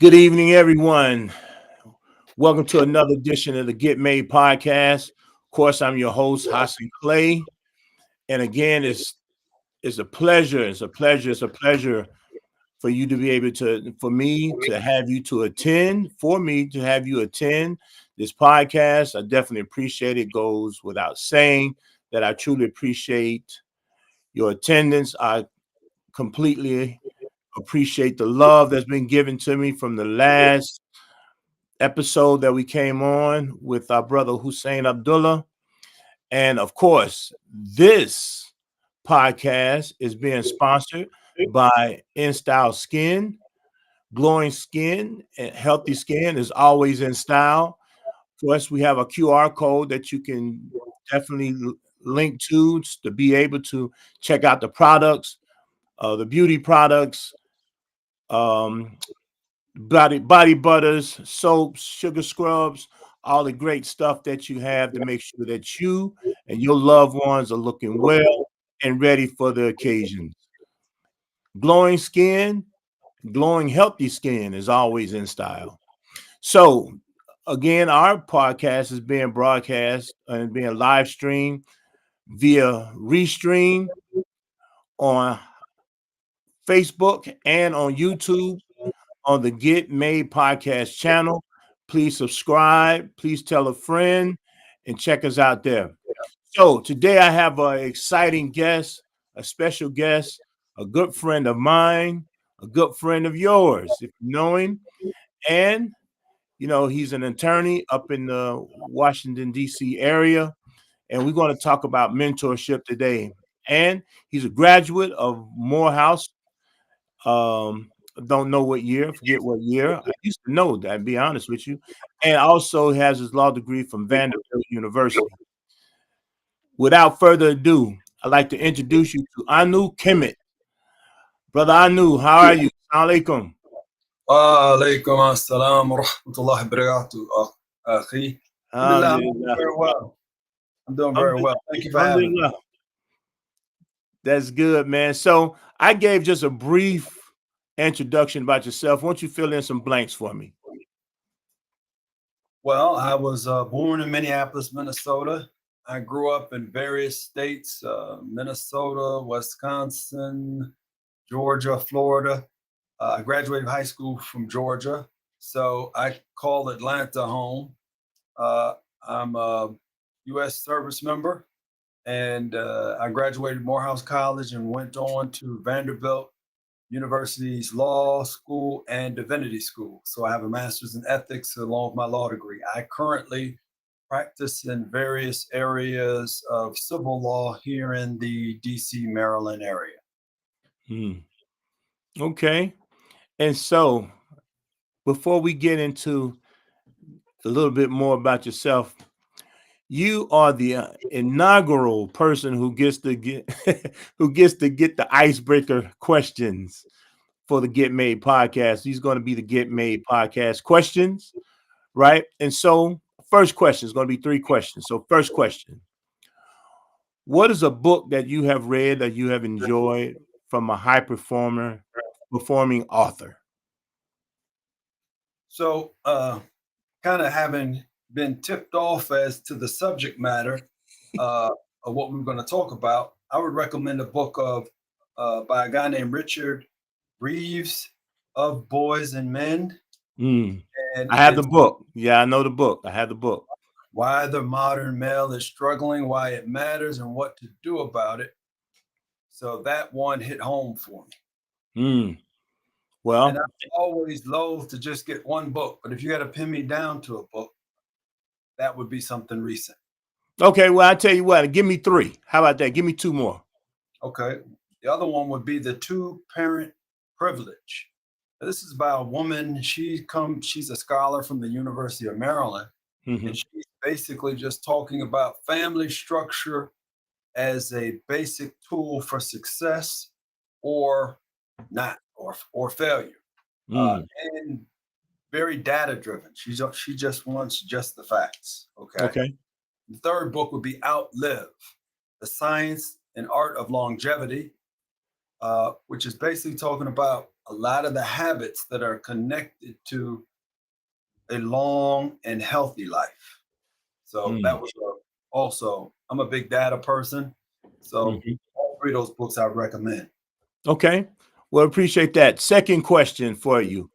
Good evening, everyone. Welcome to another edition of the Get Made podcast. Of course, I'm your host, Hassan Clay. And again, it's a pleasure. It's a pleasure for you to be able to, for me to have you to attend, for me to have you attend this podcast. I definitely appreciate it. Goes without saying that I truly appreciate your attendance. I completely appreciate the love that's been given to me from the last episode that we came on with our brother Hussein Abdullah. And of course, this podcast is being sponsored by In Style Skin. Glowing skin and healthy skin is always in style. Of course, we have a QR code that you can definitely link to be able to check out the products, the beauty products, um, body butters, soaps, sugar scrubs, all the great stuff that you have to make sure that you and your loved ones are looking well and ready for the occasions. Glowing skin, glowing healthy skin is always in style. So again, our podcast is being broadcast and being live streamed via Restream on Facebook and on YouTube on the Get Made podcast channel. Please subscribe. Please tell a friend and check us out there. So today I have an exciting guest, a special guest, a good friend of mine, a good friend of yours, if you know him. And, he's an attorney up in the Washington, D.C. area. And we're going to talk about mentorship today. And he's a graduate of Morehouse. um don't know what year, forget what year. I used to know that, to be honest with you. And also has his law degree from Vanderbilt University. Without further ado, I'd like to introduce you to Anu Kemet. Brother Anu, how are you? Assalamu alaikum. وعليكم السلام ورحمة الله وبركاته أخي. Alhamdulillah, I'm doing Alhamdulillah. very well. I'm doing very well. Thank you for having me. Alhamdulillah. That's good, man. So I gave just a brief introduction about yourself. Why don't you fill in some blanks for me? Well, I was born in Minneapolis, Minnesota. I grew up in various states, Minnesota, Wisconsin, Georgia, Florida. I graduated high school from Georgia, so I call Atlanta home. I'm a U.S. service member, and I graduated Morehouse College and went on to Vanderbilt University's law school and divinity school. So I have a master's in ethics along with my law degree. I currently practice in various areas of civil law here in the DC, Maryland area. Okay. And so before we get into a little bit more about yourself, you are the inaugural person who gets to get who gets to get the icebreaker questions for the Get Made podcast. These going to be the Get Made podcast questions, right? And so, first question is going to be three questions. So, first question: what is a book that you have read that you have enjoyed from a high performing author? So, kind of having been tipped off as to the subject matter of what we're going to talk about, I would recommend a book of by a guy named Richard Reeves, Of Boys and Men. Mm. And I have the book. Yeah, I know the book. I have the book. Why the Modern Male is Struggling, Why It Matters, and What to Do About It. So that one hit home for me. Well, and I'm always loath to just get one book, but if you got to pin me down to a book, that would be something recent. Okay, well, I tell you what, give me three. How about that? Give me two more. Okay. The other one would be The Two-Parent Privilege. This is about a woman. She's a scholar from the University of Maryland. Mm-hmm. And she's basically just talking about family structure as a basic tool for success or not, or failure. And very data driven. She just wants just the facts. Okay. The third book would be Outlive: The Science and Art of Longevity, which is basically talking about a lot of the habits that are connected to a long and healthy life. So that was also, I'm a big data person. So Mhm. all three of those books I recommend. Okay. Well, appreciate that. Second question for you.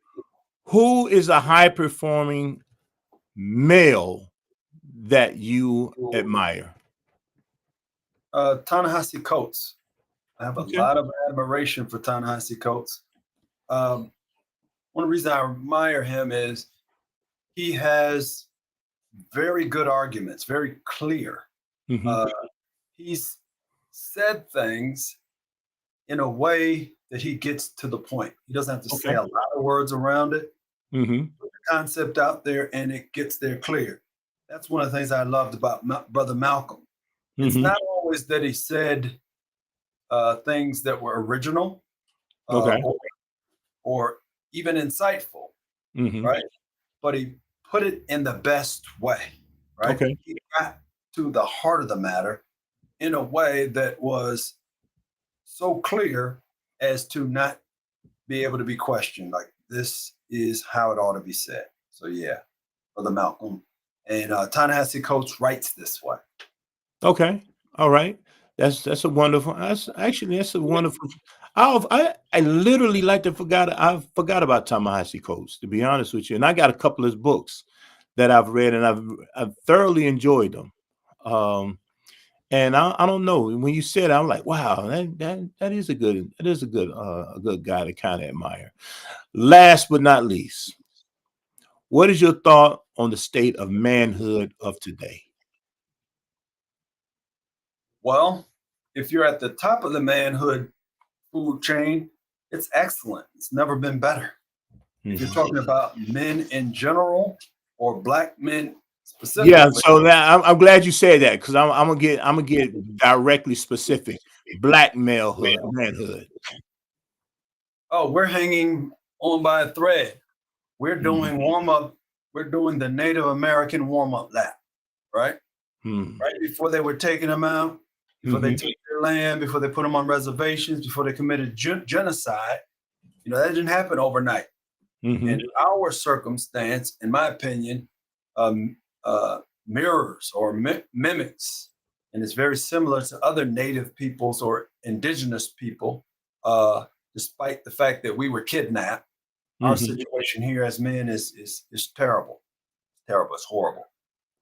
Who is a high performing male that you admire? Ta-Nehisi Coates. I have a Okay. lot of admiration for Ta-Nehisi Coates. Um, one of the reasons I admire him is he has very good arguments, very clear. Hmm. Uh, he's said things in a way that he gets to the point. He doesn't have to say Okay. a lot of words around it. Hmm. Put the concept out there and it gets there clear. That's one of the things I loved about Brother Malcolm. It's Hmm. not always that he said things that were original uh, Okay. or, or even insightful, Hmm. right? But he put it in the best way, right? Okay. He got to the heart of the matter in a way that was so clear as to not be able to be questioned. Like, this is how it ought to be said. So, yeah, Brother Malcolm. And Ta-Nehisi Coates writes this way. Okay. All right. That's a wonderful. That's a wonderful. I literally I forgot about Ta-Nehisi Coates, to be honest with you. And I got a couple of his books that I've read, and I've thoroughly enjoyed them. Um, and I don't know, when you said it, I'm like, wow, that is a good guy to kind of admire. Last but not least, what is your thought on the state of manhood of today? Well, if you're at the top of the manhood food chain, it's excellent. It's never been better. If you're Mhm. talking about men in general or black men Yeah, specifically, so that I'm glad you said that, because I'm gonna get directly specific. Black manhood. oh, we're hanging on by a thread. We're Mhm. doing warm up. We're doing the Native American warm up lap, right? Mhm. Right before they were taking them out, before they Mhm. took their land, before they put them on reservations, before they committed genocide. You know, that didn't happen overnight. Mhm. And our circumstance, in my opinion, um, mirrors or mimics, and it's very similar to other native peoples or indigenous people, despite the fact that we were kidnapped. Our Mhm. situation here as men is terrible. Terrible. It's horrible.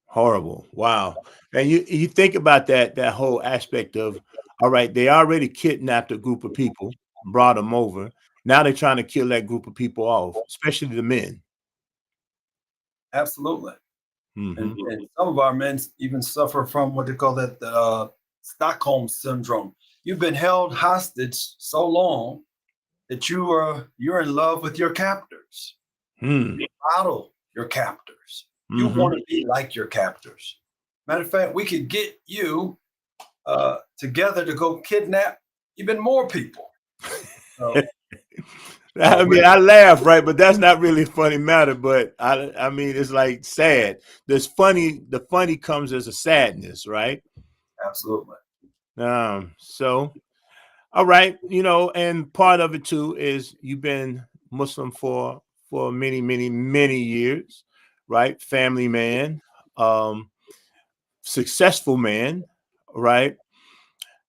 Horrible. Wow. And you think about that whole aspect of, all right, they already kidnapped a group of people, brought them over. Now they're trying to kill that group of people off, especially the men. Absolutely. Hmm. And some of our men even suffer from what they call that Stockholm syndrome. You've been held hostage so long that you're in love with your captors. Hmm. You model your captors. You Hmm. want to be like your captors. Matter of fact, we could get you together to go kidnap even more people. So, I we're mean, I laugh, right? But that's not really a funny matter. But I mean, it's like sad. The funny comes as a sadness, right? absolutely. So all right, and part of it too is you've been Muslim for many, many, many years, right? Family man, um, successful man, right?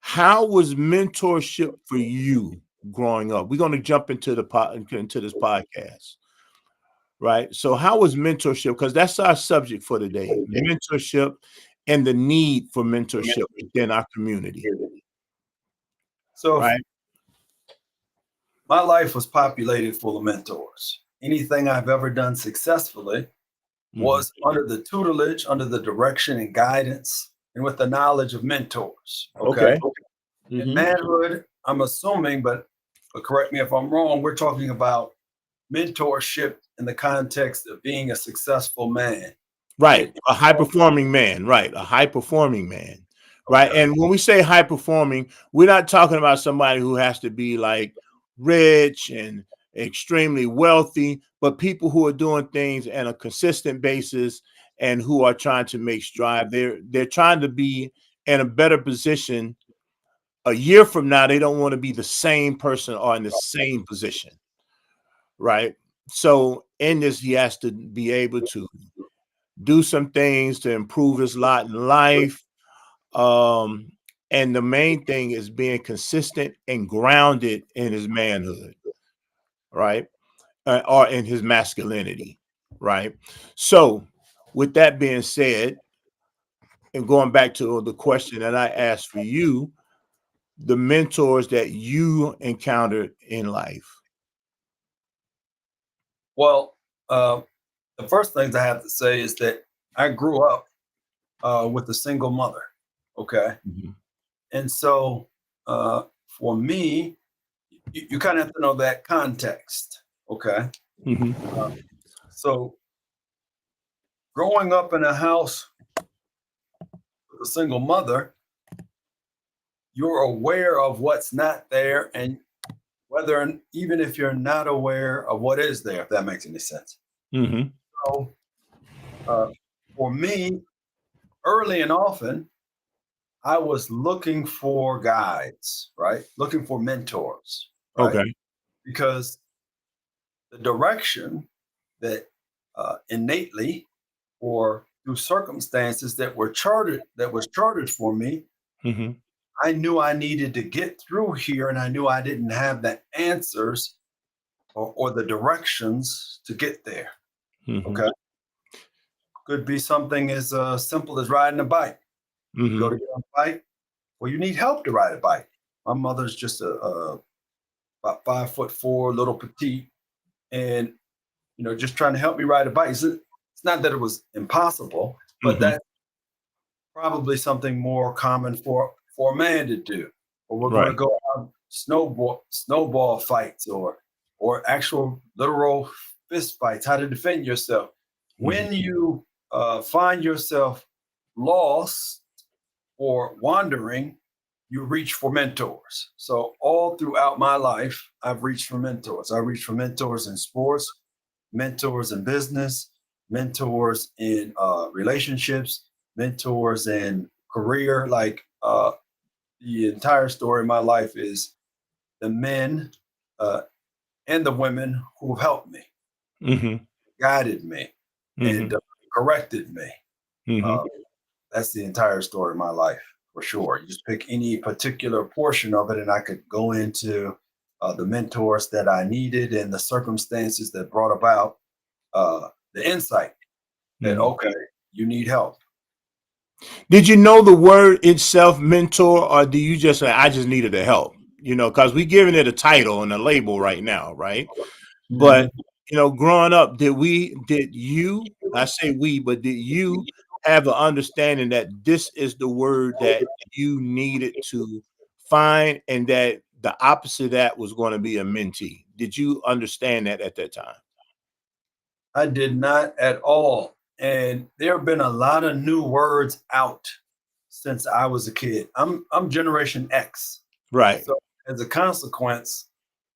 How was mentorship for you growing up? We're going to jump into this podcast, right? So, how was mentorship? Because that's our subject for today: mentorship and the need for mentorship within our community, So, right? my life was populated full of mentors. Anything I've ever done successfully Hmm. was under the tutelage, under the direction and guidance, and with the knowledge of mentors. Okay. Okay. In Hmm. manhood, I'm assuming, but correct me if I'm wrong, we're talking about mentorship in the context of being a successful man. Right, It, a high performing man, right? A high performing man, right? okay. And when we say high performing, we're not talking about somebody who has to be like rich and extremely wealthy, but people who are doing things on a consistent basis and who are trying to make strive. They're trying to be in a better position a year from now. They don't want to be the same person or in the same position, right? So in this, he has to be able to do some things to improve his lot in life. Um, and the main thing is being consistent and grounded in his manhood, right? Or in his masculinity, right? So, with that being said, and going back to the question that I asked for you, the mentors that you encountered in life. Well, the first things I have to say is that I grew up with a single mother. Okay. Mhm. And so for me, you kind of have to know that context. Okay. Mhm. So growing up in a house with a single mother, you're aware of what's not there, and even if you're not aware of what is there, if that makes any sense. Mhm. So uh, for me, early and often, I was looking for guides, right? Looking for mentors, right? Okay. Because the direction that innately or through circumstances that was charted for me, Mhm. I knew I needed to get through here, and I knew I didn't have the answers or the directions to get there. Mhm. Okay. Could be something as simple as riding a bike. You go to Mhm. get on a bike, well, you need help to ride a bike. My mother's just about 5'4", little petite, and just trying to help me ride a bike. It's not that it was impossible, but Mhm. that's probably something more common for a man to do. Or we're going to Right. go out snowball fights or actual literal fist fights. How to defend yourself Mhm. when you find yourself lost or wandering. You reach for mentors. So all throughout my life, I've reached for mentors. I reached for mentors in sports, mentors in business, mentors in relationships, mentors in career. Like the entire story of my life is the men uh, and the women who have helped me, Mhm. guided me, and Mhm. corrected me. Uh, Mhm. that's the entire story of my life for sure. You just pick any particular portion of it, and I could go into the mentors that I needed and the circumstances that brought about the insight that, Mhm. okay, you need help. Did you know the word itself, mentor, or do you just say, I just needed the help? Because we giving it a title and a label right now, right? But, Mhm. growing up, did you, I say we, but did you have an understanding that this is the word that you needed to find and that the opposite of that was going to be a mentee? Did you understand that at that time? I did not at all. And there have been a lot of new words out since I was a kid. I'm Generation X. Right. So as a consequence,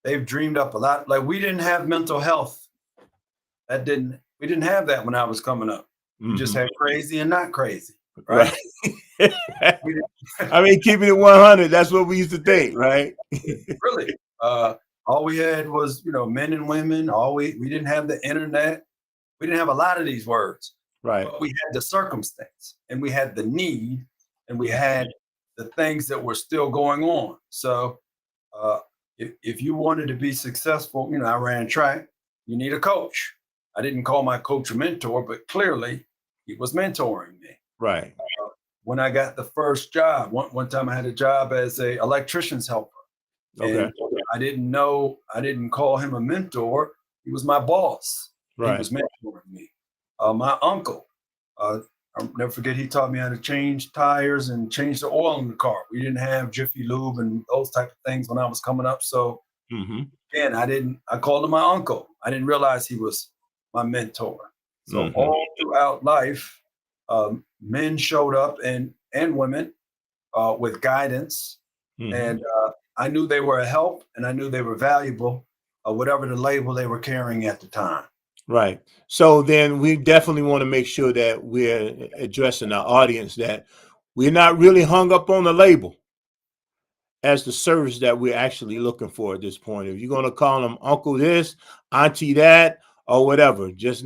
they've dreamed up a lot. Like we didn't have mental health. We didn't have that when I was coming up. We just Hmm. had crazy and not crazy, Right. right? We didn't, I mean, keeping it 100, that's what we used to think, right? really. All we had was, men and women. We didn't have the internet. We didn't have a lot of these words, Right. but we had the circumstance and we had the need and we had the things that were still going on. So uh, if you wanted to be successful, I ran track, you need a coach. I didn't call my coach a mentor, but clearly he was mentoring me. Right. When I got the first job, one time I had a job as a electrician's helper. Okay. And I didn't call him a mentor. He was my boss. He Right. was mentoring me. My uncle, uh, I'll never forget, he taught me how to change tires and change the oil in the car. We didn't have Jiffy Lube and those type of things when I was coming up. So Hmm. again, I called him my uncle. I didn't realize he was my mentor. So Hmm. all throughout life, men showed up and women with guidance, Hmm. and I knew they were a help, and I knew they were valuable, whatever the label they were carrying at the time. Right. So then we definitely want to make sure that we're addressing our audience that we're not really hung up on the label. as the service that we're actually looking for at this point. If you're going to call them uncle this, auntie that, or whatever, just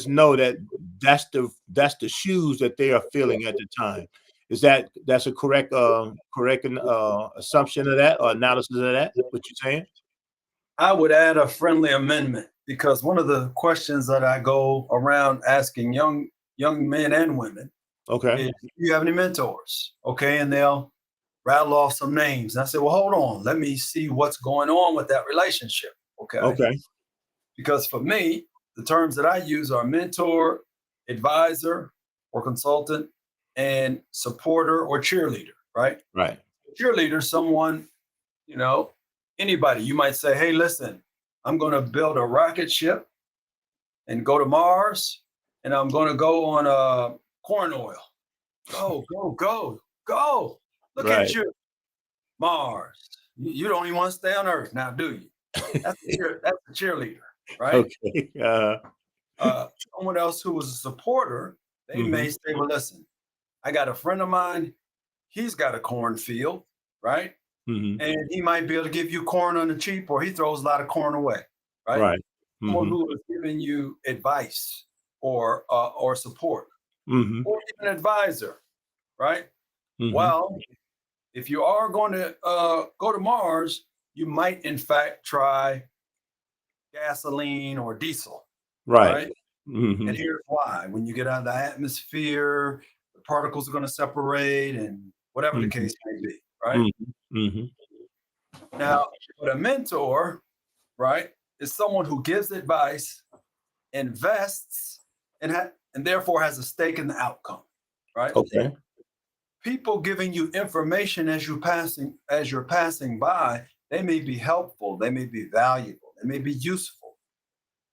know that that's the shoes that they are filling at the time. Is that's a correct assumption of that or analysis of that? What you're saying? I would add a friendly amendment, because one of the questions that I go around asking young men and women Okay. is, do you have any mentors? Okay, and they'll rattle off some names. And I say, well, hold on, let me see what's going on with that relationship. Okay. Okay. Because for me, the terms that I use are mentor, advisor, or consultant, and supporter or cheerleader, right? Right. Cheerleader, someone, you know, anybody. You might say, hey, listen, I'm going to build a rocket ship and go to Mars, and I'm going to go on corn oil. Go, go, go, go. Look at Right. you, Mars. You don't even want to stay on Earth now, do you? That's a cheerleader, right? Okay. Someone else who was a supporter, they may say, well, listen, I got a friend of mine. He's got a cornfield, right? And he might be able to give you corn on the cheap, or he throws a lot of corn away, right? Right. Someone who is giving you advice or support, Mm-hmm. or even an advisor, right? Mm-hmm. Well, if you are going to go to Mars, you might in fact try gasoline or diesel, Right. right? And here's why: when you get out of the atmosphere, the particles are going to separate, and whatever the case may be, right? Now, but a mentor, right, is someone who gives advice, invests, and therefore has a stake in the outcome, right? Okay. People giving you information as you're passing by, they may be helpful, they may be valuable, they may be useful.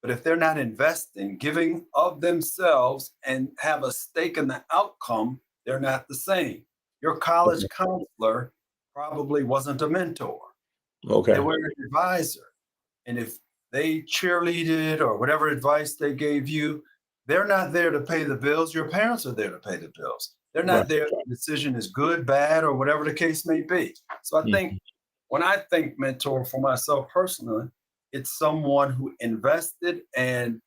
But if they're not investing, giving of themselves, and have a stake in the outcome, they're not the same. Your college counselor probably wasn't a mentor. Okay. They were an advisor. And if they cheerleaded or whatever advice they gave you, they're not there to pay the bills. Your parents are there to pay the bills. They're not Right. there if the decision is good, bad, or whatever the case may be. So I think when I think mentor for myself personally, it's someone who invested and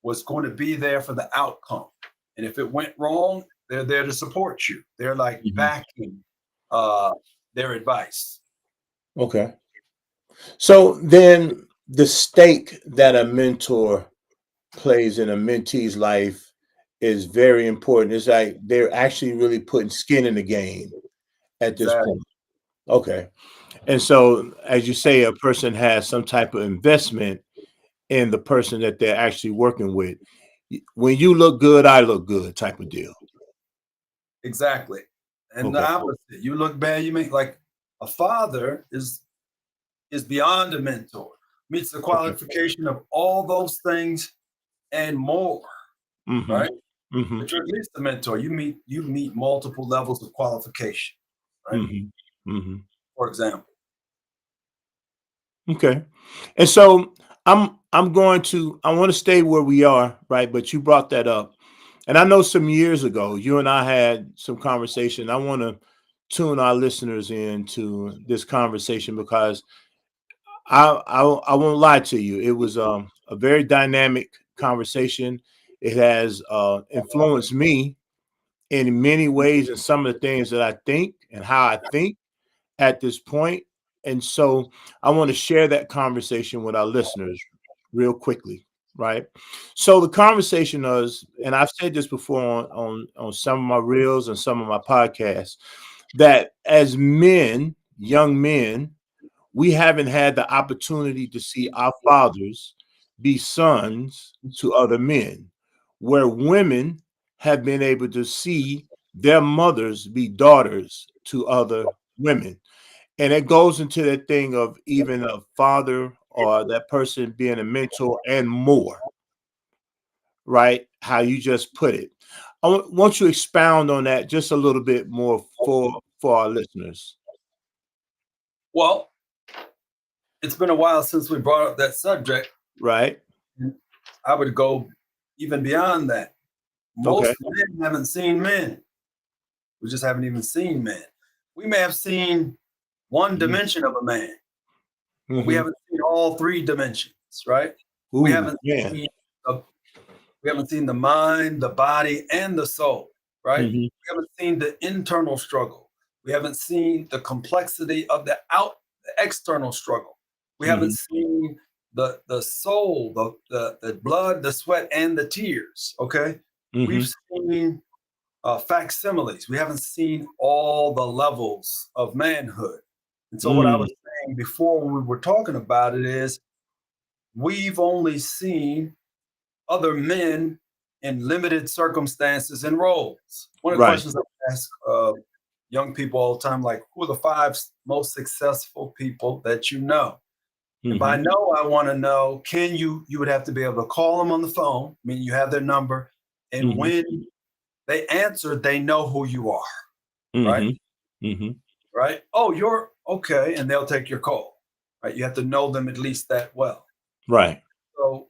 was going to be there for the outcome. And if it went wrong, they're there to support you. They're like backing their advice. Okay. So then the stake that a mentor plays in a mentee's life is very important. It's like they're actually really putting skin in the game at this Exactly. point. Okay. And so, as you say, a person has some type of investment in the person that they're actually working with. When you look good, I look good type of deal. Exactly. And the Okay. opposite. You look bad, you make like a father is beyond a mentor, meets the Okay. qualification of all those things and more, Mm-hmm. right? Mm-hmm. But you're at least a mentor. You meet multiple levels of qualification, right? Mm-hmm. Mm-hmm. For example. Okay. And so I want to stay where we are, right? But you brought that up. And I know some years ago, you and I had some conversation. I want to tune our listeners into this conversation because I won't lie to you. It was a very dynamic conversation. It has influenced me in many ways and some of the things that I think and how I think at this point. And so I want to share that conversation with our listeners real quickly, right? So the conversation is, and I've said this before on some of my reels and some of my podcasts, that as men, young men, we haven't had the opportunity to see our fathers be sons to other men, where women have been able to see their mothers be daughters to other women. And it goes into that thing of even a father or that person being a mentor and more, right? How you just put it. Want you to expound on that just a little bit more for our listeners. Well, it's been a while since we brought up that subject. Right. I would go even beyond that. Okay. Most men haven't seen men. We just haven't even seen men. We may have seen one dimension of a man. But we Mm-hmm. haven't seen all three dimensions, right? We Ooh, haven't yeah. seen the, we haven't seen the mind, the body, and the soul, right? Mm-hmm. We haven't seen the internal struggle. We haven't seen the complexity of the external struggle. We haven't Mm-hmm. seen the soul, the blood, the sweat, and the tears. Okay, Mm-hmm. we've seen facsimiles. We haven't seen all the levels of manhood. And so, what I Mm. was saying before when we were talking about it is we've only seen other men in limited circumstances and roles. One of the Right. questions I ask young people all the time, like, who are the five most successful people that you know? And by Mm-hmm. know, I want to know, you would have to be able to call them on the phone, meaning you have their number. And Mm-hmm. when they answer, they know who you are, right? Mm-hmm. Mm-hmm. Right? Oh, you're okay. And they'll take your call, right? You have to know them at least that well. Right. So,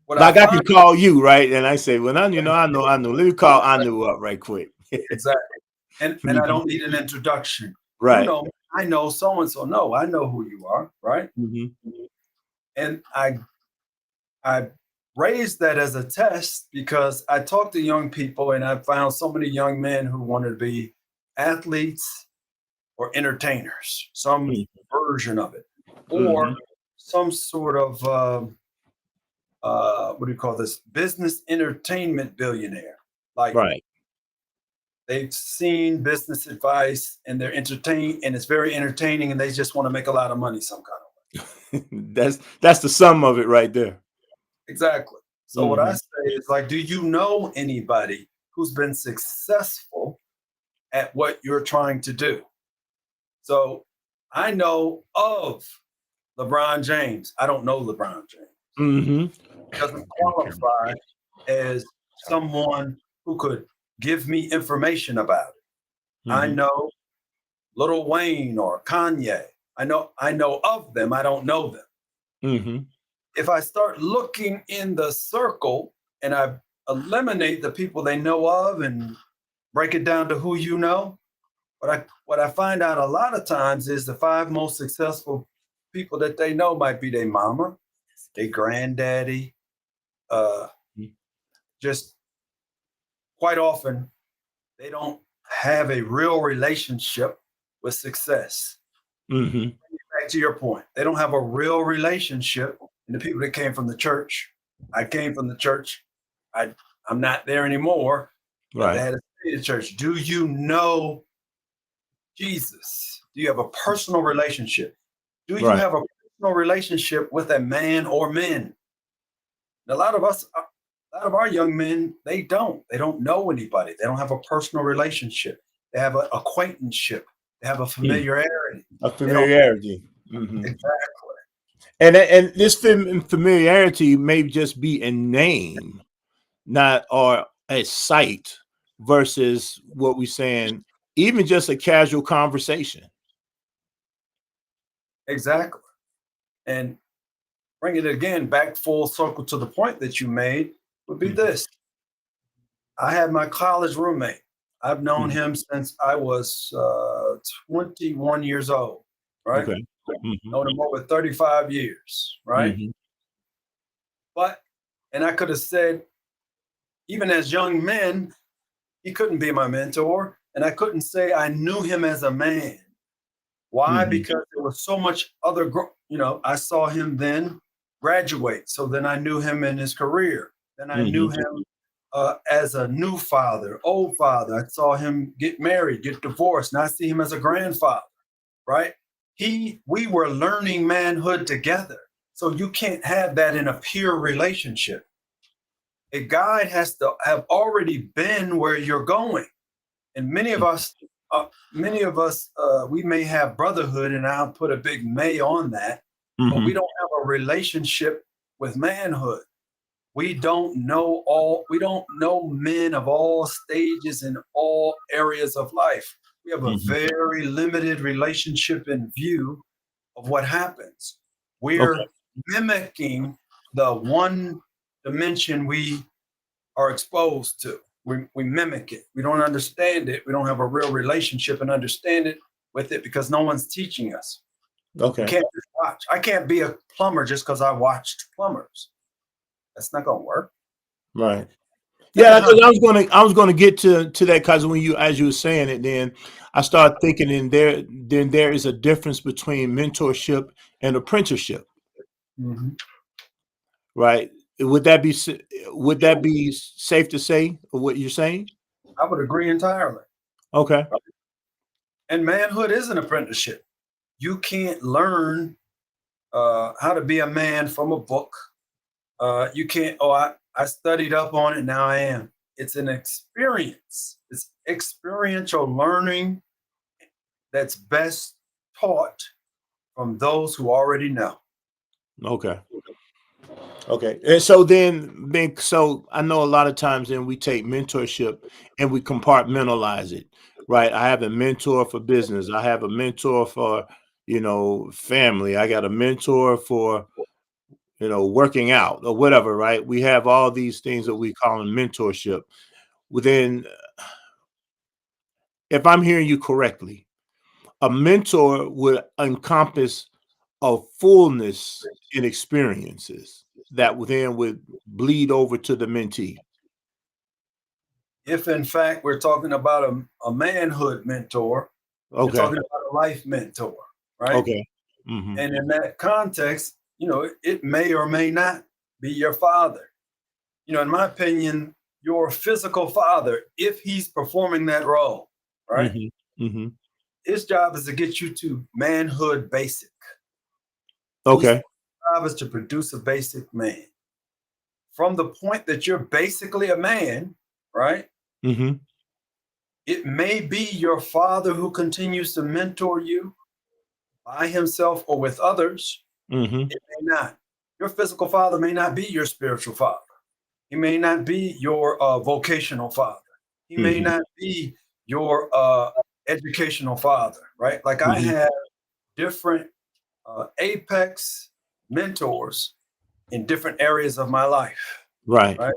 what I Like I find can call you, right? And I say, well, I know. Let me call Anu up right quick. exactly. And I Mhm. don't need an introduction. You Right. know, I know so and so. No, I know who you are, right? Mm-hmm. And I raised that as a test because I talked to young people and I found so many young men who wanted to be athletes or entertainers, some version of it, or Mm-hmm. some sort of what do you call this? Business entertainment billionaire. Like Right. they've seen business advice and they're entertained and it's very entertaining and they just want to make a lot of money some kind of way. That's the sum of it right there. Exactly. So what I Mm-hmm. say is like, do you know anybody who's been successful at what you're trying to do? So I know of LeBron James. I don't know LeBron James. Mm-hmm. He doesn't qualify as someone who could give me information about it. I Mm-hmm. know Little Wayne or Kanye. I know of them. I don't know them. Mm-hmm. If I start looking in the circle and I eliminate the people they know of and break it down to who you know, what I find out a lot of times is the five most successful people that they know might be their mama, their granddaddy, uh, just quite often they don't have a real relationship with success. Mm-hmm. Back to your point, they don't have a real relationship. And the people that came from the church, I came from the church. I I'm not there anymore, but they Right. had to stay in church. Do you know Jesus? Do you have a personal relationship? Do you Right. have a personal relationship with a man or men? And a lot of us, a lot of our young men, they don't. They don't know anybody. They don't have a personal relationship. They have an acquaintanceship. They have a Mm. familiarity. A They don't familiarity. Mm-hmm. exactly. And this familiarity may just be a name, not or a sight, versus what we're saying, even just a casual conversation. Exactly. And bringing it again back full circle to the point that you made would be Mm-hmm. this. I had my college roommate. I've known Mm-hmm. him since I was 21 years old, right? Okay. Mm-hmm. Known him over 35 years, right? Mm-hmm. But, and I could have said, even as young men, he couldn't be my mentor. And I couldn't say I knew him as a man. Why? Mm-hmm. Because there was so much other, I saw him then graduate. So then I knew him in his career. Then I knew Mm-hmm. him as a new father, old father. I saw him get married, get divorced. Now I see him as a grandfather, right? We were learning manhood together. So you can't have that in a pure relationship. A guide has to have already been where you're going. And many of us, we may have brotherhood, and I'll put a big may on that, but we Mm-hmm. don't have a relationship with manhood. We don't know men of all stages in all areas of life. We have a Mm-hmm. very limited relationship in view of what happens. Okay. We're mimicking the one dimension we are exposed to. We mimic it. We don't understand it. We don't have a real relationship and understand it. with it because no one's teaching us. Okay. You can't just watch. I can't be a plumber just because I watched plumbers. That's not gonna work. Right. Think Yeah, of how because I was gonna get to that because when you as you were saying it, then I started thinking there is a difference between mentorship and apprenticeship, Mhm. right? Would that be would that be safe to say what you're saying? I would agree entirely. Okay. And manhood is an apprenticeship. You can't learn how to be a man from a book. You can't, oh, I studied up on it, now I am. It's an experience. It's experiential learning that's best taught from those who already know. Okay. Okay. And so so I know a lot of times then we take mentorship and we compartmentalize it, right? I have a mentor for business. I have a mentor for, family. I got a mentor for, working out or whatever, right? We have all these things that we call in mentorship. Within, if I'm hearing you correctly, a mentor would encompass a fullness in experiences that then would bleed over to the mentee. If in fact we're talking about a manhood mentor, you're Okay. talking about a life mentor, right? Okay. Hmm. And in that context, it may or may not be your father. In my opinion, your physical father, if he's performing that role, right? Hmm. Hmm. His job is to get you to manhood basic. His Okay. job is to produce a basic man. From the point that you're basically a man, right? Hmm. It may be your father who continues to mentor you by himself or with others. Hmm. It may not. Your physical father may not be your spiritual father. He may not be your vocational father. He may Hmm. not be your educational father, right? Like I Hmm. have different apex mentors in different areas of my life, Right. right?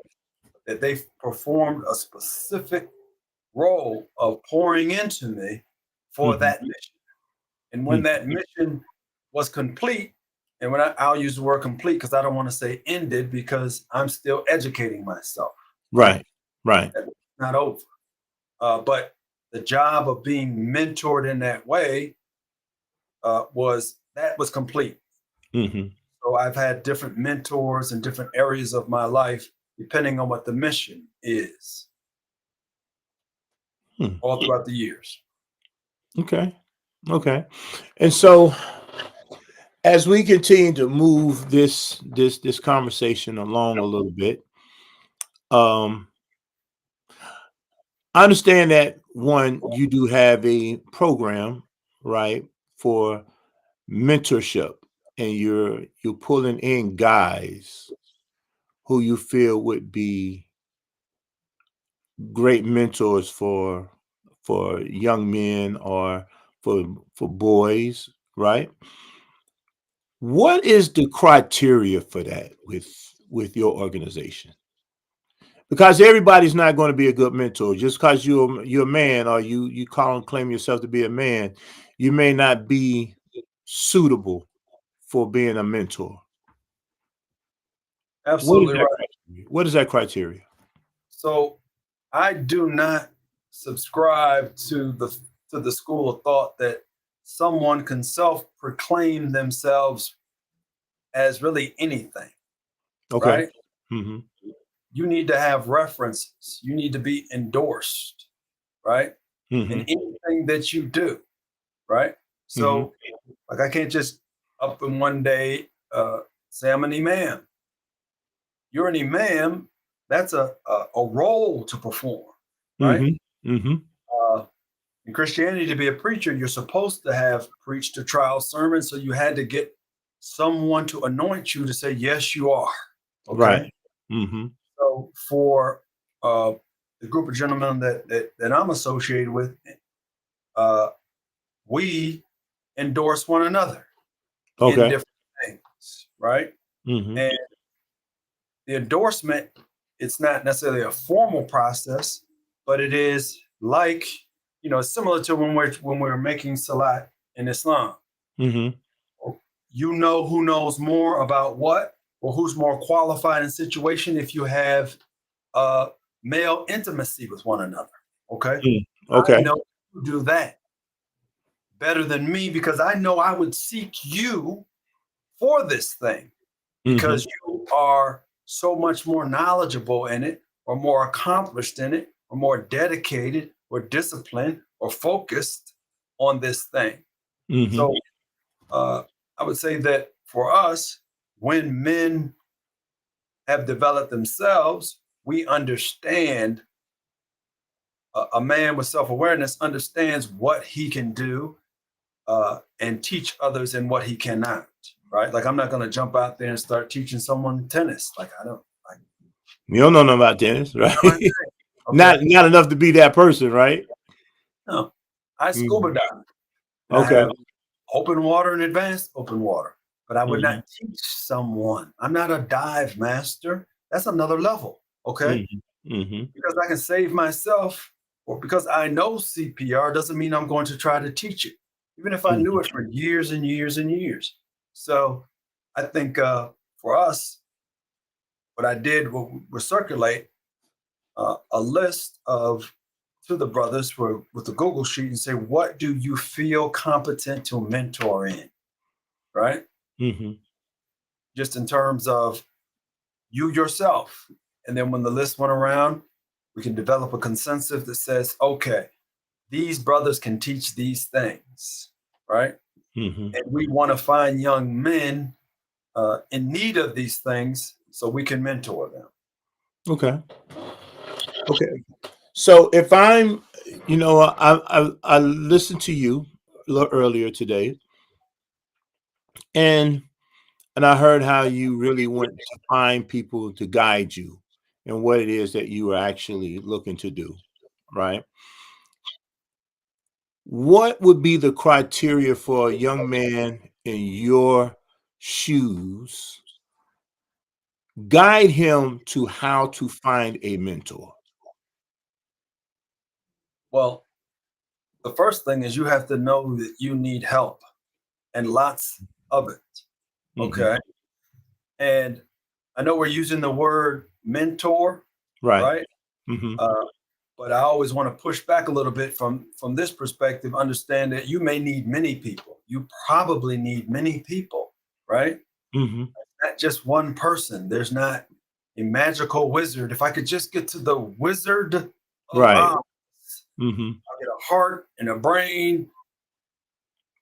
That they've performed a specific role of pouring into me for Hmm. that mission. And when that mission was complete, and I'll use the word complete because I don't want to say ended because I'm still educating myself, right? Right. Right. That's not over. But the job of being mentored in that way was complete. Hmm. So I've had different mentors in different areas of my life, depending on what the mission is, Hmm. all throughout the years. Okay. Okay. And so as we continue to move this conversation along a little bit, um, I understand that one, you do have a program, right, for mentorship, and you're pulling in guys who you feel would be great mentors for young men or for boys, right? What is the criteria for that with your organization? Because everybody's not going to be a good mentor. Just because you're a man or you call and claim yourself to be a man, you may not be suitable for being a mentor. What is Absolutely that right. criteria? What is that criteria? So I do not subscribe to the school of thought that someone can self-proclaim themselves as really anything, Okay. right? Hmm. You need to have references. You need to be endorsed, right? In Hmm. anything that you do, right? Hmm. So, like, I can't just up in one day say I'm an imam. You're an imam. That's a role to perform, right? Hmm. Hmm. Uh, in Christianity, to be a preacher, you're supposed to have preached a trial sermon. So you had to get someone to anoint you to say, yes, you are. Right. Okay. Hmm. So for uh, the group of gentlemen that I'm associated with, uh, we endorse one another in Okay. different things, right? Hmm. And the endorsement, it's not necessarily a formal process, but it is like it's similar to when we're making salat in Islam. Mm-hmm. You know who knows more about what, or who's more qualified in situation if you have male intimacy with one another. Okay. I Okay. know you do that better than me because I know I would seek you for this thing Mm-hmm. because you are so much more knowledgeable in it, or more accomplished in it, or more dedicated, or disciplined, or focused on this thing. Mm-hmm. So I would say that for us, when men have developed themselves, we understand a man with self awareness understands what he can do and teach others in what he cannot. Right? Like I'm not going to jump out there and start teaching someone tennis. Like I don't. Like, You don't know nothing about tennis, right? okay. Not enough to be that person, right? No, I scuba Mm-hmm. dive and I Okay. have open water and advanced open water, but I would Mm-hmm. not teach someone. I'm not a dive master. That's another level. Okay. Mm-hmm. Mm-hmm. Because I can save myself, or because I know CPR doesn't mean I'm going to try to teach it, even if I knew it for years and years and years. So I think for us, what I did was circulate a list of to the brothers with the Google sheet and say, what do you feel competent to mentor in? Right? Mm-hmm. Just in terms of you yourself. And then when the list went around, we can develop a consensus that says, okay, these brothers can teach these things, right? Mm-hmm. And we want to find young men in need of these things so we can mentor them. Okay. Okay. So if I'm, I listened to you a little earlier today, and I heard how you really want to find people to guide you and what it is that you are actually looking to do, right? What would be the criteria for a young man in your shoes? Guide him to how to find a mentor. Well, the first thing is you have to know that you need help and lots of it. Mm-hmm. Okay. And I know we're using the word mentor, Right. right? Mm-hmm. Uh, but I always want to push back a little bit from this perspective. Understand that you may need many people. You probably need many people, right? Mm-hmm. Not just one person. There's not a magical wizard. If I could just get to the Wizard of Right. Oz, Mm-hmm. I'll get a heart and a brain and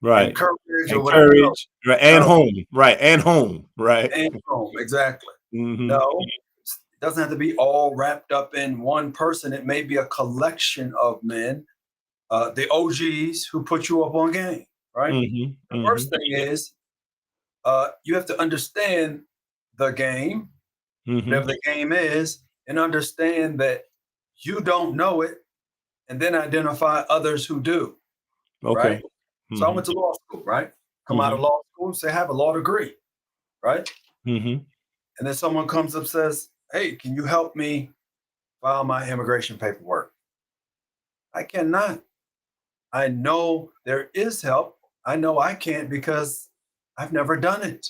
Right. courage or And whatever. No, courage. Right. And no, home. Right. And home. Right. and home. Exactly. Mm-hmm. No, it doesn't have to be all wrapped up in one person. It may be a collection of men, the OGs who put you up on game, right? Mm-hmm. The Mm-hmm. first thing is you have to understand the game, Mm-hmm. whatever the game is, and understand that you don't know it, and then identify others who do, Okay. right? So I Mm-hmm. went to law school, right? Come out Mm-hmm. of law school, say I have a law degree, right? Mm-hmm. And then someone comes up and says, hey, can you help me file my immigration paperwork? I cannot. I know there is help. I know I can't because I've never done it.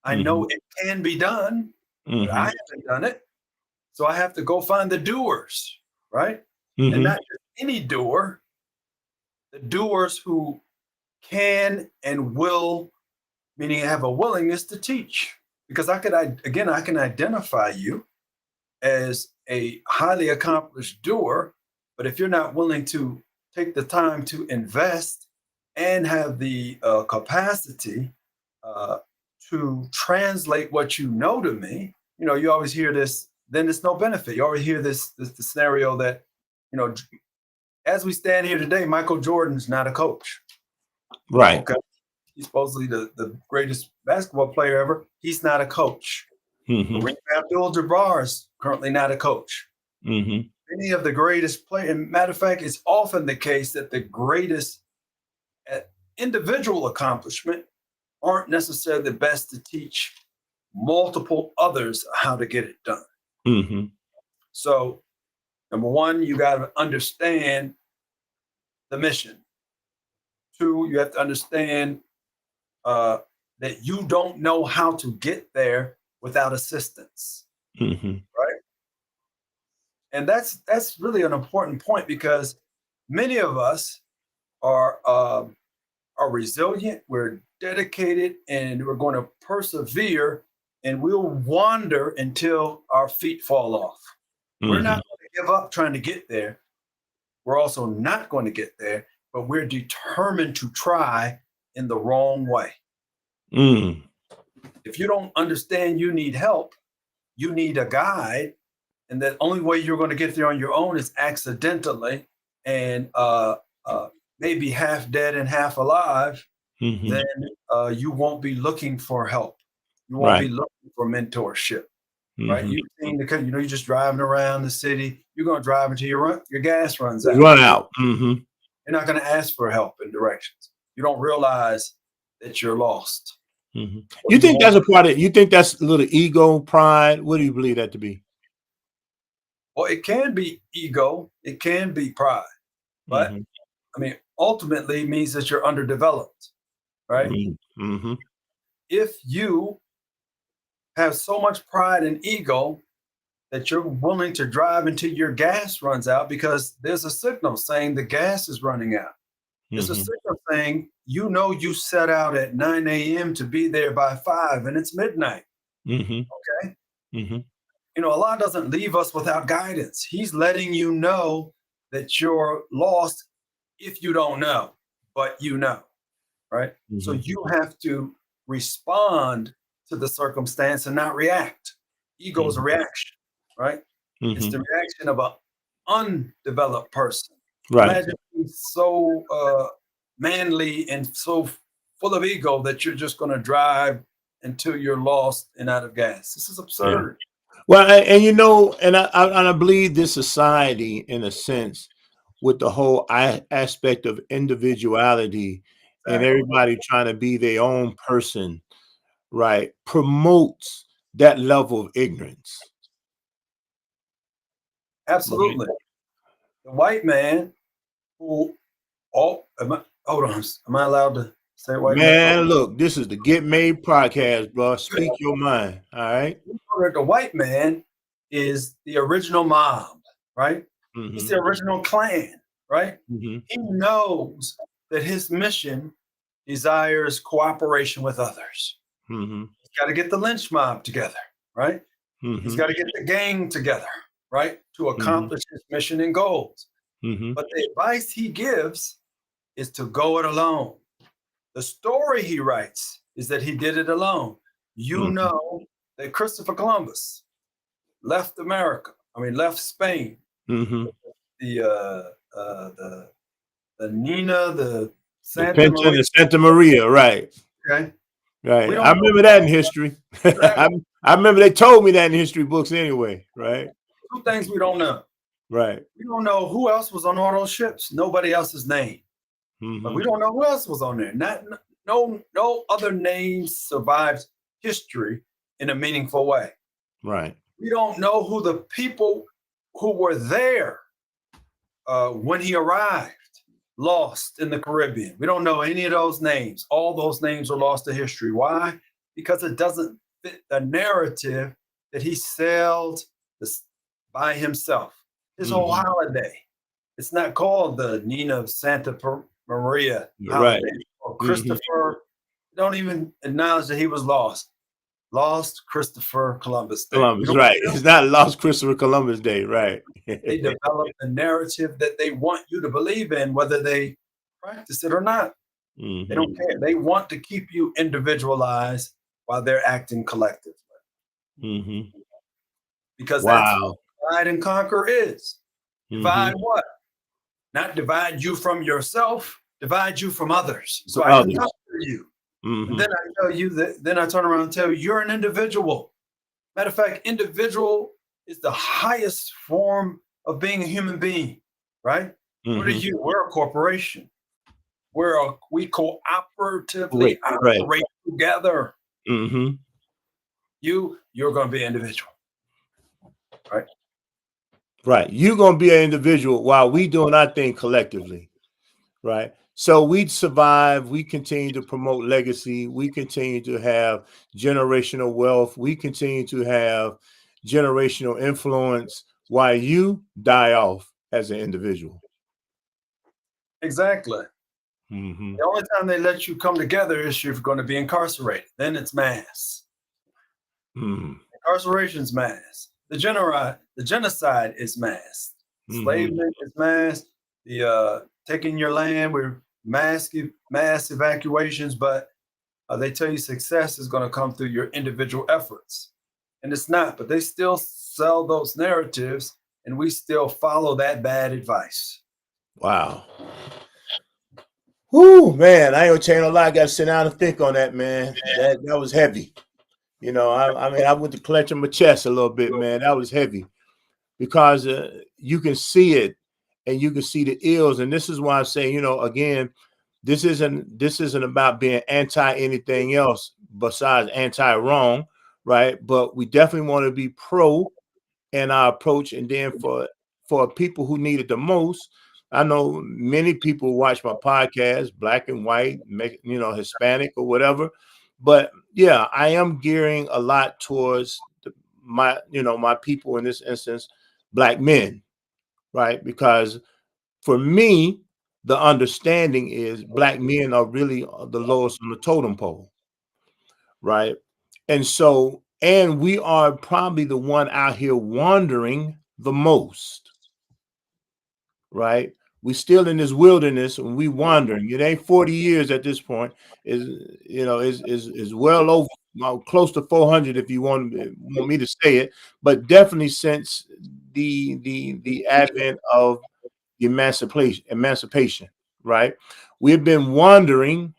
I Mm-hmm. know it can be done, but I Mm-hmm. haven't done it. So I have to go find the doers, right? And Mm-hmm. not just any doer, the doers who can and will, meaning have a willingness to teach. Because I can identify you as a highly accomplished doer, but if you're not willing to take the time to invest and have the capacity uh, to translate what you know to me, you always hear this. Then it's no benefit. You always hear this the scenario that you know. As we stand here today, Michael Jordan's not a coach. Right. Okay, he's supposedly the greatest basketball player ever. He's not a coach. Mm-hmm. Kareem Abdul-Jabbar is currently not a coach. Mm-hmm. Many of the greatest players, and matter of fact, it's often the case that the greatest individual accomplishment aren't necessarily the best to teach multiple others how to get it done. Mm-hmm. So, number one, you got to understand the mission. 2, you have to understand that you don't know how to get there without assistance, right? And that's really an important point, because many of us are resilient, we're dedicated, and we're going to persevere, and we'll wander until our feet fall off. We're not going to give up trying to get there. We're also not going to get there, but we're determined to try in the wrong way. If you don't understand you need help, you need a guide, and the only way you're going to get there on your own is accidentally, and maybe half dead and half alive, then you won't be looking for help. You won't be looking for mentorship, right? You've seen you're just driving around the city. You're going to drive until your gas runs out. Run out. You're not going to ask for help and directions. You don't realize that you're lost. You think that's a part of it? You think that's a little ego, pride? What do you believe that to be? Well, it can be ego. It can be pride. But I mean, ultimately it means that you're underdeveloped, right? If you have so much pride and ego that you're willing to drive until your gas runs out, because there's a signal saying the gas is running out. There's a signal saying, you set out at 9 a.m. to be there by 5 and it's midnight. Okay. Allah doesn't leave us without guidance. He's letting you know that you're lost if you don't know, but you know, right? So you have to respond to the circumstance and not react. Ego is a reaction, right? It's the reaction of an undeveloped person. Right. Imagine being so manly and so full of ego that you're just going to drive until you're lost and out of gas. This is absurd. Well, and I believe this society, in a sense, with the whole aspect of individuality and everybody trying to be their own person, right, promotes that level of ignorance. Absolutely. The white man who, hold on, am I allowed to say white man? Look, this is the Get Made podcast, bro. Speak your mind, all right? The white man is the original mob, right? He's the original clan, right? He knows that his mission desires cooperation with others. He's got to get the lynch mob together, right? He's got to get the gang together, right, to accomplish his mission and goals. But the advice he gives is to go it alone. The story he writes is that he did it alone. You know that Christopher Columbus left Spain. The Nina, the Santa Maria, right? Okay. Right. I remember that in history. I remember they told me that in history books anyway, right? 2 things we don't know. Right. We don't know who else was on all those ships. Nobody else's name. But we don't know who else was on there. No other names survived history in a meaningful way. Right. We don't know who the people who were there when he arrived lost in the Caribbean. We don't know any of those names. All those names are lost to history. Why? Because it doesn't fit the narrative that he sailed by himself. His whole holiday. It's not called the Nina of Santa Maria holiday. Right. Or Christopher. Don't even acknowledge that he was lost. Lost Christopher Columbus Day. Right. It's not Lost Christopher Columbus Day, right? They develop a narrative that they want you to believe in, whether they practice it or not. They don't care. They want to keep you individualized while they're acting collectively. Because that's what divide and conquer is. Divide what? Not divide you from yourself, divide you from others. So I can conquer you. And then I tell you that, then I turn around and tell you, you're an individual. Matter of fact, individual is the highest form of being a human being, right? What are you? We're a corporation. We cooperatively operate together. You're going to be an individual, right? Right. You're going to be an individual while we doing our thing collectively. right? So we survive. We continue to promote legacy. We continue to have generational wealth. We continue to have generational influence while you die off as an individual. Exactly. Mm-hmm. The only time they let you come together is if you're going to be incarcerated. Then it's mass. Mm-hmm. Incarceration's mass. The genocide is mass. Mm-hmm. Enslavement is mass. The taking your land with mass evacuations, but they tell you success is going to come through your individual efforts, and it's not. But they still sell those narratives, and we still follow that bad advice. Wow. Whoo, man, I ain't gonna tell you no lie. I gotta sit down and think on that, man. That was heavy. You know, I mean, I went to clenching my chest a little bit, man. That was heavy because you can see it and you can see the ills. And this is why I say, you know, again, this isn't about being anti anything else besides anti wrong, right? But we definitely want to be pro in our approach. And then for people who need it the most, I know many people watch my podcast, black and white, you know, Hispanic or whatever. But yeah, I am gearing a lot towards my people, in this instance, black men, right? Because for me, the understanding is black men are really the lowest on the totem pole, right? And so, and we are probably the one out here wandering the most, right? We still in this wilderness and we wandering. It ain't 40 years at this point. Is well over, well, close to 400 if you want me to say it, but definitely since the advent of emancipation, right? We've been wandering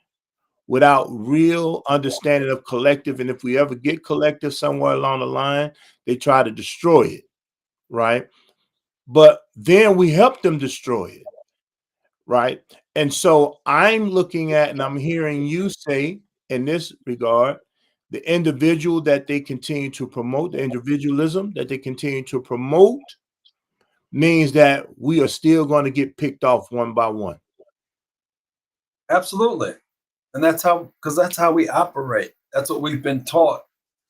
without real understanding of collective, and if we ever get collective somewhere along the line, they try to destroy it, right? But then we help them destroy it, right? And so I'm looking at, and I'm hearing you say in this regard, the individual that they continue to promote, the individualism that they continue to promote, means that we are still going to get picked off one by one. Absolutely. And that's how we operate. That's what we've been taught.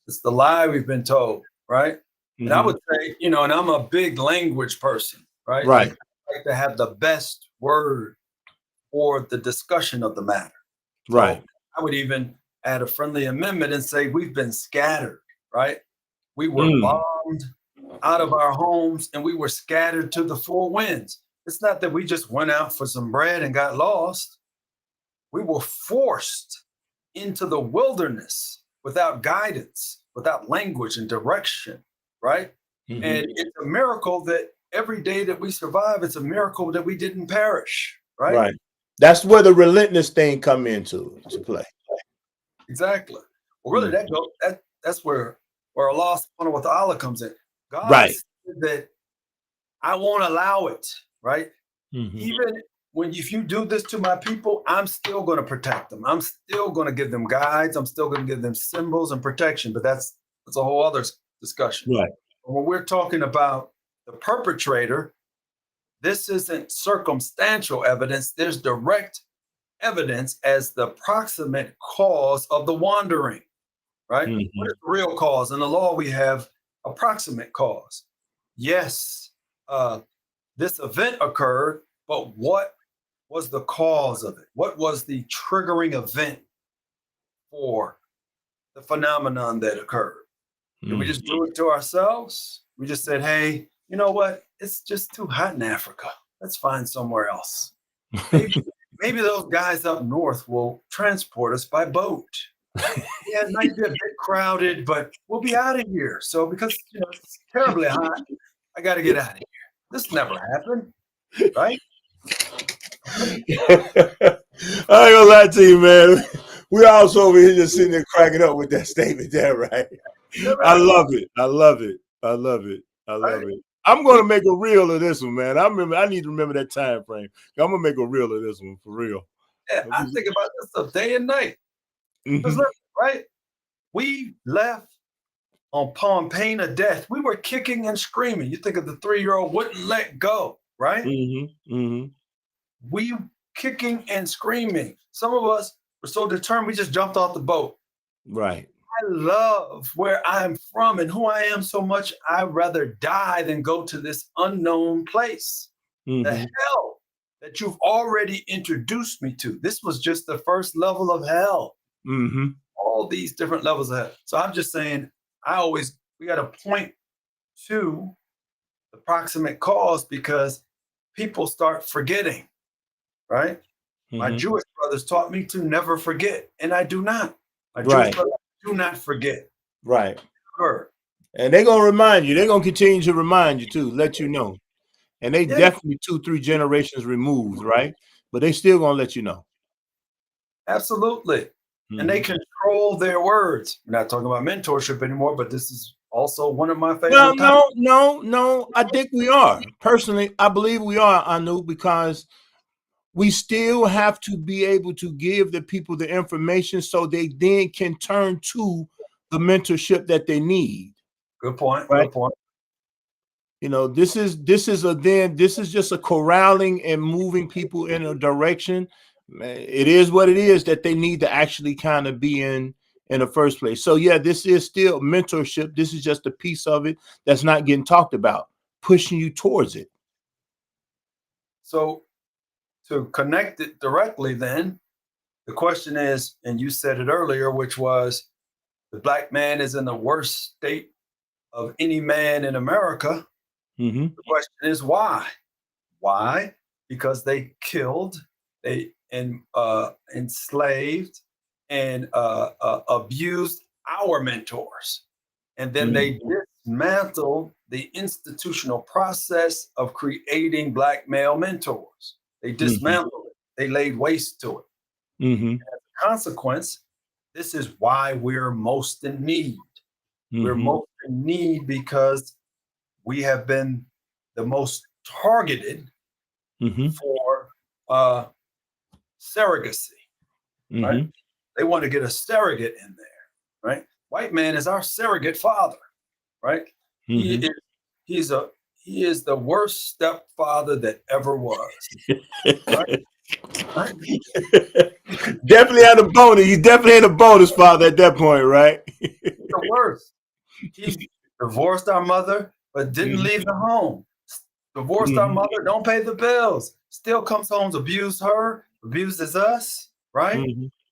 It's the lie we've been told, right? And I would say, and I'm a big language person, right? Right. I like to have the best word for the discussion of the matter. Right. So I would even add a friendly amendment and say we've been scattered, right? We were bombed out of our homes and we were scattered to the four winds. It's not that we just went out for some bread and got lost. We were forced into the wilderness without guidance, without language and direction, right? And it's a miracle that every day that we survive, it's a miracle that we didn't perish, right? Right. That's where the relentless thing come into to play. Exactly. Well, really, that's where Allah subhanahu wa ta'ala comes in. God said that I won't allow it, right? Even if you do this to my people, I'm still going to protect them. I'm still going to give them guides. I'm still going to give them symbols and protection. But that's a whole other discussion. Right. When we're talking about the perpetrator, this isn't circumstantial evidence. There's direct evidence as the proximate cause of the wandering, right? What is the real cause? In the law, we have approximate cause. Yes, this event occurred, but what was the cause of it? What was the triggering event for the phenomenon that occurred? Did we just do it to ourselves? We just said, hey, you know what? It's just too hot in Africa. Let's find somewhere else. Maybe those guys up north will transport us by boat. Yeah, it might be a bit crowded, but we'll be out of here. So because it's terribly hot, I got to get out of here. This never happened, right? I ain't gonna lie to you, man. We also over here just sitting there cracking up with that statement there, right? I love it. I love it. I love it. I love it. I'm gonna make a reel of this one, man. I need to remember that time frame. I'm gonna make a reel of this one for real. Yeah, I think about this stuff day and night. Right? We left upon pain of death. We were kicking and screaming. You think of the 3-year-old wouldn't let go, right? We kicking and screaming. Some of us were so determined, we just jumped off the boat. Right. I love where I'm from and who I am so much. I'd rather die than go to this unknown place. The hell that you've already introduced me to. This was just the first level of hell. All these different levels of hell. So I'm just saying, we got to point to the proximate cause because people start forgetting, right? My Jewish brothers taught me to never forget, and I do not. My Jewish brothers do not forget. Right. Never. And they're going to remind you. They're going to continue to remind you, too, let you know. And they definitely 2-3 generations removed, right? But they still going to let you know. Absolutely. And they control their words. We're not talking about mentorship anymore, but this is also one of my favorite topics. No. I think we are. Personally, I believe we are, Anu, because we still have to be able to give the people the information so they then can turn to the mentorship that they need. Good point. Right? Good point. You know, this is just a corralling and moving people in a direction. It is what it is that they need to actually kind of be in the first place. So yeah, this is still mentorship. This is just a piece of it that's not getting talked about, pushing you towards it. So to connect it directly, then the question is, and you said it earlier, which was the black man is in the worst state of any man in America. The question is why? Why? Because they killed, they enslaved, and abused our mentors. And then they dismantled the institutional process of creating black male mentors. They dismantled it. They laid waste to it. As a consequence, this is why we're most in need. We're most in need because we have been the most targeted for surrogacy. Right? They want to get a surrogate in there. Right? White man is our surrogate father. Right? He is the worst stepfather that ever was. Right? Definitely had a bonus. He definitely had a bonus father at that point, right? The worst. He divorced our mother, but didn't leave the home. Divorced our mother, don't pay the bills. Still comes home, abuse her, abuses us, right?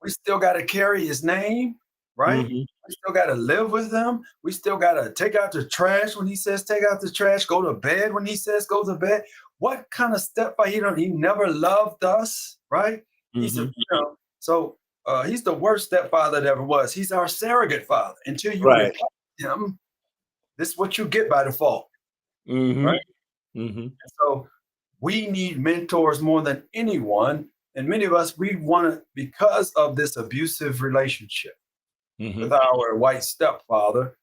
We still got to carry his name, right? We still got to live with him. We still got to take out the trash when he says take out the trash, go to bed when he says go to bed. What kind of stepfather? He never loved us, right? He's he's the worst stepfather that ever was. He's our surrogate father. Until you replace him, this is what you get by default, right? And so we need mentors more than anyone. And many of us, we want to, because of this abusive relationship with our white stepfather,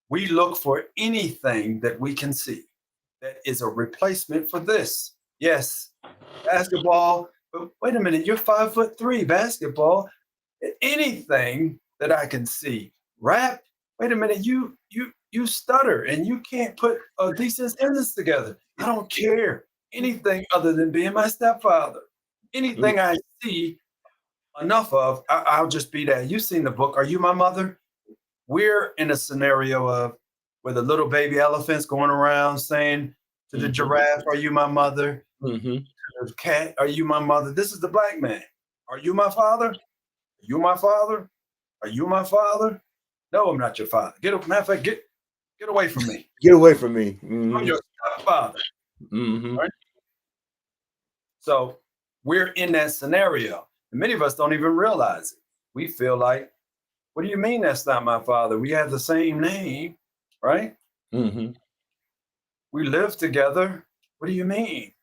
we look for anything that we can see that is a replacement for this. Yes, basketball, but wait a minute, you're 5'3", basketball. Anything that I can see. Rap, wait a minute, you stutter and you can't put a decent sentence together. I don't care anything other than being my stepfather. Anything I see enough of, I'll just be that. You've seen the book, Are You My Mother? We're in a scenario of where the little baby elephant's going around saying to the giraffe, are you my mother? To the cat, are you my mother? This is the black man. Are you my father? Are you my father? Are you my father? No, I'm not your father. Matter of fact, get away from me. Get away from me. I'm your stepfather. Right? So we're in that scenario. And many of us don't even realize it. We feel like, what do you mean that's not my father? We have the same name, right? We live together. What do you mean?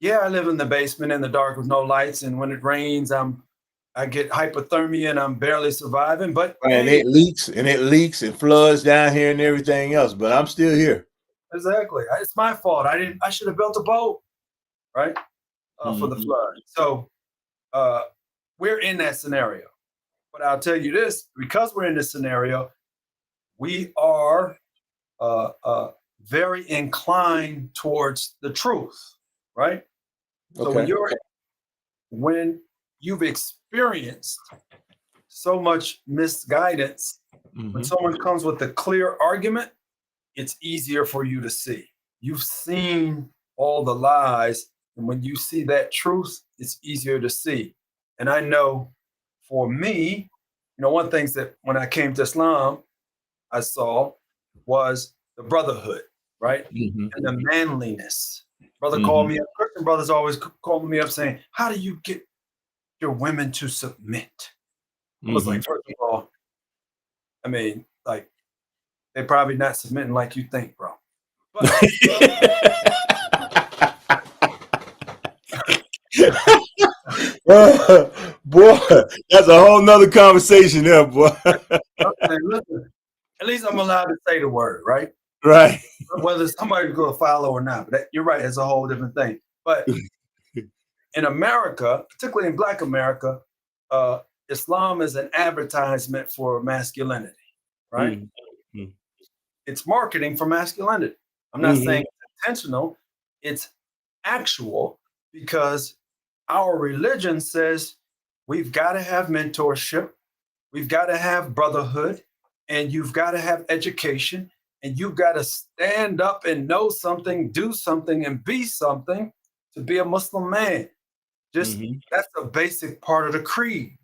Yeah, I live in the basement in the dark with no lights. And when it rains, I get hypothermia and I'm barely surviving. But and it leaks and floods down here and everything else. But I'm still here. Exactly. It's my fault. I should have built a boat, right? For the flood. So we're in that scenario. But I'll tell you this, because we're in this scenario, we are very inclined towards the truth, right? So when you've experienced so much misguidance, when someone comes with a clear argument, it's easier for you to see. You've seen all the lies, and when you see that truth, it's easier to see. And I know for me, one thing that when I came to Islam, I saw was the brotherhood, right? And the manliness. Brother called me up. Christian brothers always calling me up saying, "How do you get your women to submit?" I was like, first of all, I mean, like, they're probably not submitting like you think, bro. But boy, that's a whole nother conversation there, boy. okay, listen, at least I'm allowed to say the word, right? Right. Whether somebody's going to follow or not. But you're right, it's a whole different thing. But in America, particularly in Black America, Islam is an advertisement for masculinity, right? It's marketing for masculinity. I'm not saying it's intentional, it's actual, because our religion says we've got to have mentorship, we've got to have brotherhood, and you've got to have education, and you've got to stand up and know something, do something, and be something to be a Muslim man. Just that's a basic part of the creed.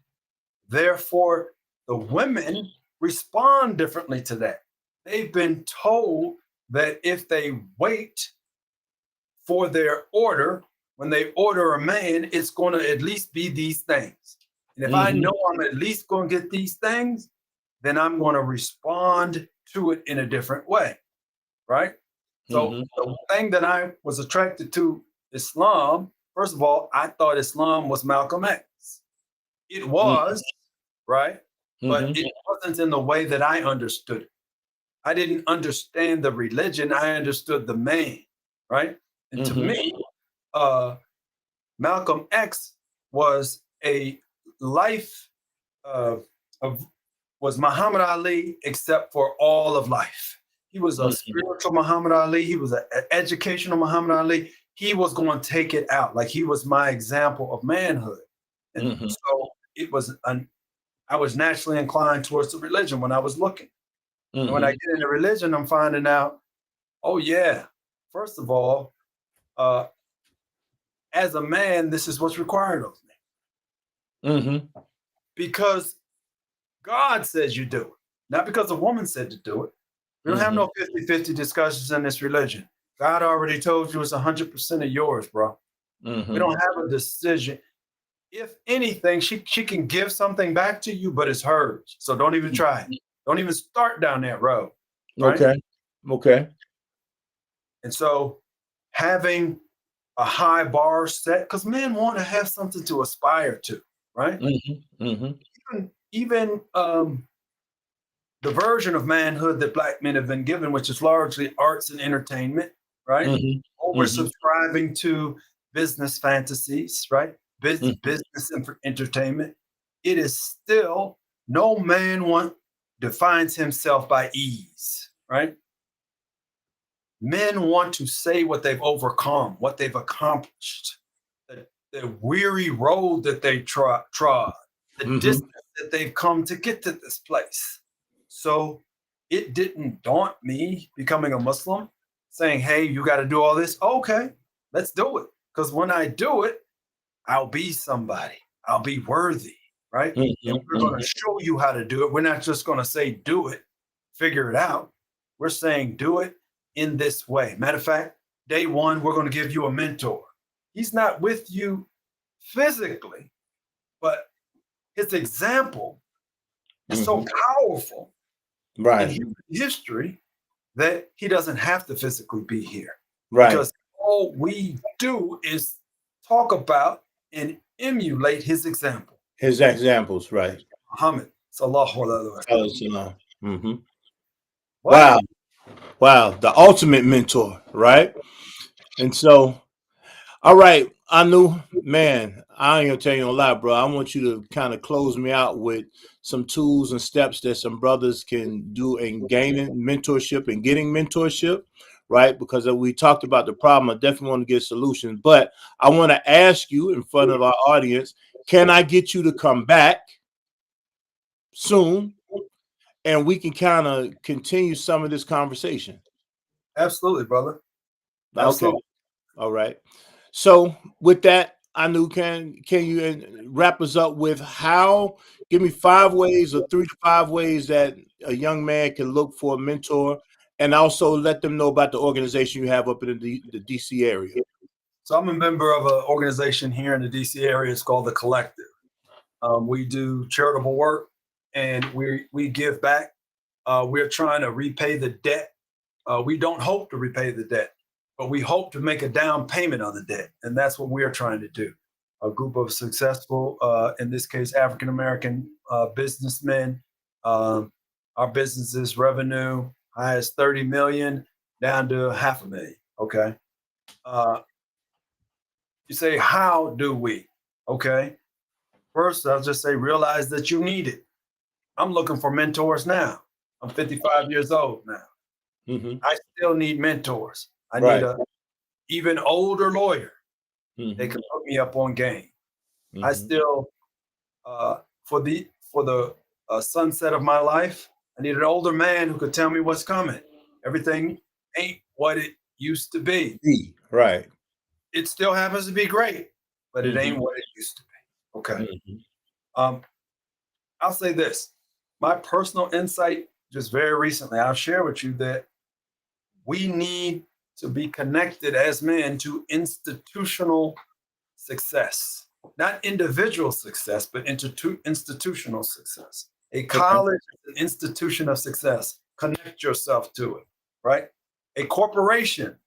Therefore, the women respond differently to that. They've been told that if they wait for their order, when they order a man, it's going to at least be these things. And if I know I'm at least going to get these things, then I'm going to respond to it in a different way, right? So the thing that I was attracted to Islam, first of all, I thought Islam was Malcolm X. It was, right? But it wasn't in the way that I understood it. I didn't understand the religion. I understood the man, right? And to me, Malcolm X was a life was Muhammad Ali, except for all of life. He was a spiritual Muhammad Ali. He was an educational Muhammad Ali. He was going to take it out. Like, he was my example of manhood. And so it was I was naturally inclined towards the religion when I was looking. And when I get into religion, I'm finding out, oh yeah, first of all, as a man, this is what's required of me. Because God says you do it, not because a woman said to do it. We don't have no 50-50 discussions in this religion. God already told you it's 100% of yours, bro. We don't have a decision. If anything, she can give something back to you, but it's hers. So don't even try it. Don't even start down that road. Right? Okay. And so having a high bar set, because men want to have something to aspire to, right? Even the version of manhood that Black men have been given, which is largely arts and entertainment, right? Oversubscribing to business fantasies, right? Business entertainment. It is still, no man defines himself by ease, right? Men want to say what they've overcome, what they've accomplished, the weary road that they trod, the distance that they've come to get to this place. So it didn't daunt me becoming a Muslim, saying, hey, you got to do all this. Okay, let's do it. Because when I do it, I'll be somebody. I'll be worthy, right? And we're going to show you how to do it. We're not just going to say, do it, figure it out. We're saying, do it in this way. Matter of fact, day one, we're going to give you a mentor. He's not with you physically, but his example is so powerful in human history that he doesn't have to physically be here. Right. Because all we do is talk about and emulate his example. His examples, right. Muhammad sallallahu alaihi wasallam. Wow. The ultimate mentor, right? And so, all right, Anu, man, I ain't gonna tell you a lot, bro. I want you to kind of close me out with some tools and steps that some brothers can do in gaining mentorship and getting mentorship, right? Because we talked about the problem. I definitely want to get solutions, but I want to ask you in front of our audience, can I get you to come back soon and we can kind of continue some of this conversation? Absolutely, brother. Okay. Absolutely. All right. So with that, Anu, can you wrap us up with how? Give me 5 ways or 3 to 5 ways that a young man can look for a mentor, and also let them know about the organization you have up in the DC area. So I'm a member of an organization here in the DC area. It's called the Collective. We do charitable work, and we give back. We're trying to repay the debt. We don't hope to repay the debt, but we hope to make a down payment on the debt, and that's what we are trying to do. A group of successful, in this case, African American businessmen. Our business's revenue high as 30 million down to half a million. Okay. Uh, you say, how do we? Okay. First, I'll just say, realize that you need it. I'm looking for mentors now. I'm 55 years old now. Mm-hmm. I still need mentors. I Right. need a even older lawyer. Mm-hmm. They can put me up on game. Mm-hmm. I still, for the sunset of my life, I need an older man who could tell me what's coming. Everything ain't what it used to be. Right. It still happens to be great, but it Mm-hmm. ain't what it used to be. Okay. Mm-hmm. I'll say this. My personal insight just very recently, I'll share with you that we need to be connected as men to institutional success, not individual success, but institutional success. A college is an institution of success. Connect yourself to it, right? A corporation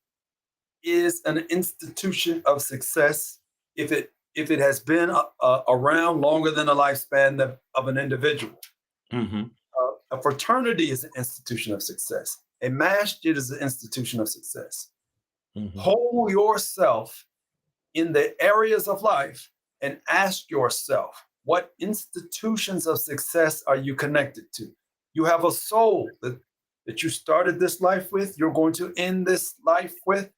is an institution of success if it has been around longer than the lifespan of an individual. Mm-hmm. A fraternity is an institution of success. A masjid is an institution of success. Mm-hmm. Hold yourself in the areas of life and ask yourself, what institutions of success are you connected to? You have a soul that you started this life with, you're going to end this life with.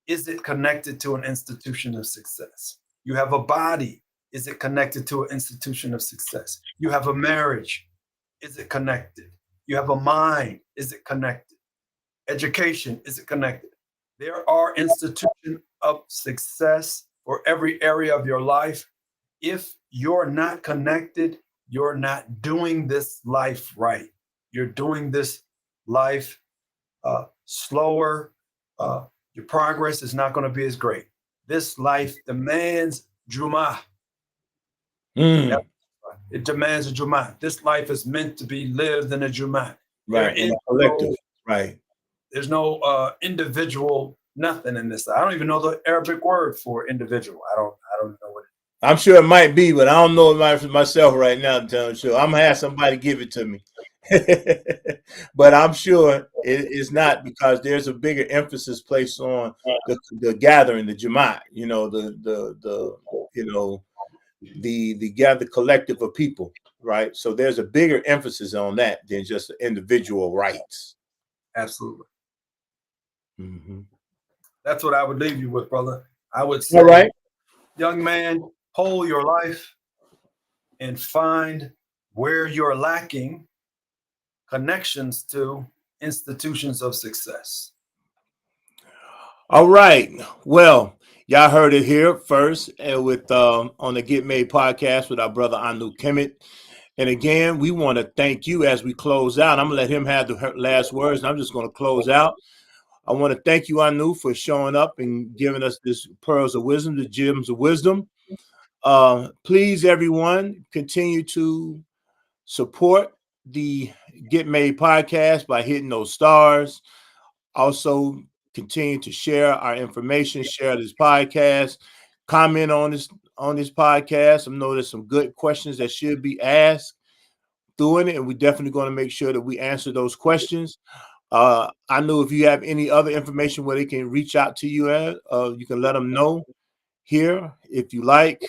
Is it connected to an institution of success? You have a body. Is it connected to an institution of success? You have a marriage. Is it connected? You have a mind. Is it connected? Education. Is it connected? There are institutions of success for every area of your life. If you're not connected, you're not doing this life right. You're doing this life slower. Your progress is not going to be as great. This life demands Jum'ah. Mm. It demands a Jum'ah. This life is meant to be lived in a Jum'ah. Right. In a collective. Right. There's no individual nothing in this. I don't even know the Arabic word for individual. I don't know what it is. I'm sure it might be, but I don't know it for myself right now. To tell you, sure, I'm gonna have somebody give it to me. But I'm sure it's not, because there's a bigger emphasis placed on the gathering, the Jamaat. You know, the gather collective of people, right? So there's a bigger emphasis on that than just individual rights. Absolutely. Mm-hmm. That's what I would leave you with, brother. I would say, all right, young man, hold your life and find where you're lacking connections to institutions of success. All right. Well, y'all heard it here first, and with on the Get Made podcast with our brother Anu Kemet. And again, we want to thank you as we close out. I'm gonna let him have the last words, and I'm just going to close out. I want to thank you, Anu, for showing up and giving us this pearls of wisdom, the gems of wisdom. Please, everyone, continue to support the Get Made podcast by hitting those stars. Also, continue to share our information, share this podcast, comment on this podcast. I know there's some good questions that should be asked doing it, and we're definitely going to make sure that we answer those questions. I know if you have any other information where they can reach out to you at, you can let them know here if you like.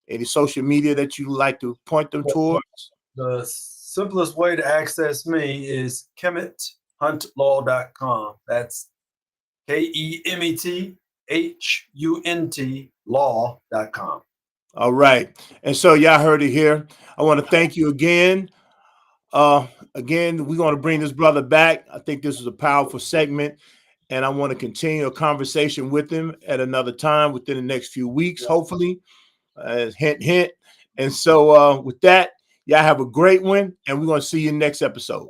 Any social media that you like to point them towards? The simplest way to access me is Kemet kemethunt That's KEMETHUNT law.com. All right. And so y'all heard it here. I want to thank you again. Again, we're going to bring this brother back. I think this is a powerful segment, and I want to continue a conversation with him at another time within the next few weeks, hopefully. Hint, hint. And so with that, y'all have a great one, and we're going to see you next episode.